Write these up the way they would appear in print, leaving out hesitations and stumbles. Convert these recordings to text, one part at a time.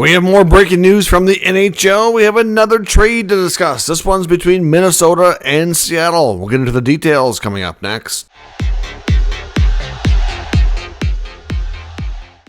We have more breaking news from the NHL. We have another trade to discuss. This one's between Minnesota and Seattle. We'll get into the details coming up next.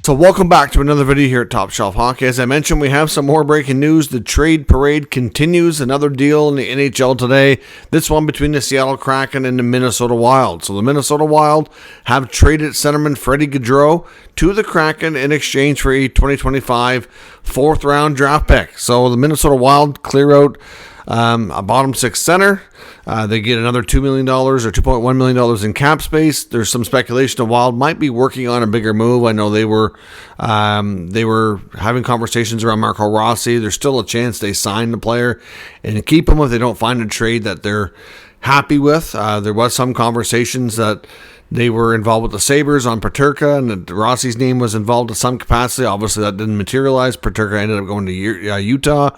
So welcome back to another video here at Top Shelf Hockey. As I mentioned, we have some more breaking news. The trade parade continues. Another deal in the NHL today. This one between the Seattle Kraken and the Minnesota Wild. So the Minnesota Wild have traded centerman Frederick Gaudreau to the Kraken in exchange for a 2025 fourth round draft pick. So the Minnesota Wild clear out a bottom six center. They get another $2 million or $2.1 million in cap space. There's some speculation the Wild might be working on a bigger move. I know they were having conversations around Marco Rossi. There's still a chance they sign the player and keep him if they don't find a trade that they're happy with. There was some conversations that they were involved with the Sabres on Peterka, and that Rossi's name was involved to some capacity. Obviously, that didn't materialize. Peterka ended up going to Utah.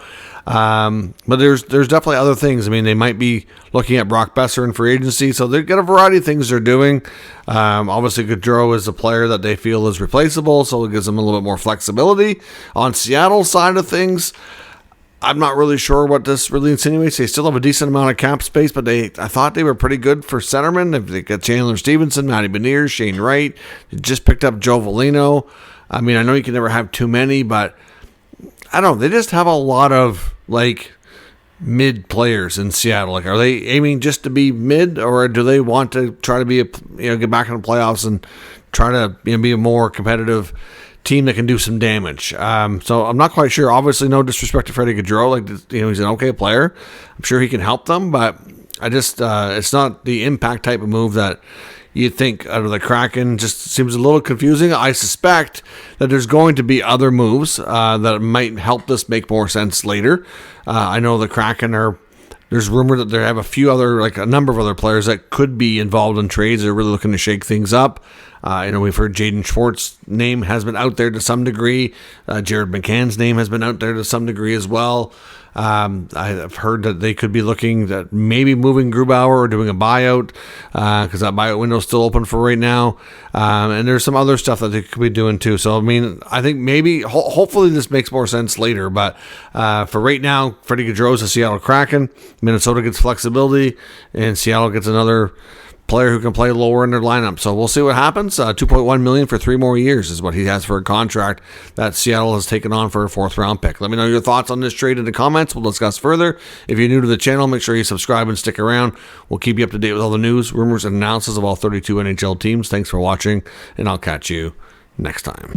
But there's definitely other things. I mean, they might be looking at Brock Besser in free agency, so they've got a variety of things they're doing. Obviously, Gaudreau is a player that they feel is replaceable, so it gives them a little bit more flexibility. On Seattle's side of things, I'm not really sure what this really insinuates. They still have a decent amount of cap space, but I thought they were pretty good for centermen. If they got Chandler Stevenson, Matty Beniers, Shane Wright, they just picked up Joe Veleno. I mean, I know you can never have too many, but I don't know. They just have a lot of mid players in Seattle. Are they aiming just to be mid, or do they want to try to be get back in the playoffs and try to be a more competitive team that can do some damage? So I'm not quite sure. Obviously, no disrespect to Freddie Gaudreau. He's an okay player. I'm sure he can help them, but I just it's not the impact type of move that you think out of the Kraken. Just seems a little confusing. I suspect that there's going to be other moves that might help this make more sense later. I know the Kraken there's rumor that they have a number of other players that could be involved in trades. They're really looking to shake things up. We've heard Jaden Schwartz's name has been out there to some degree. Jared McCann's name has been out there to some degree as well. I've heard that they could be looking at maybe moving Grubauer or doing a buyout because that buyout window is still open for right now. And there's some other stuff that they could be doing too. So, I mean, I think maybe, hopefully this makes more sense later. But for right now, Freddie Gaudreau is a Seattle Kraken. Minnesota gets flexibility, and Seattle gets another player who can play lower in their lineup. So we'll see what happens. $2.1 million for 3 more years is what he has for a contract that Seattle has taken on for a 4th round pick. Let me know your thoughts on this trade in the comments. We'll discuss further. If you're new to the channel, make sure you subscribe and stick around. We'll keep you up to date with all the news, rumors, and analysis of all 32 NHL teams. Thanks for watching, and I'll catch you next time.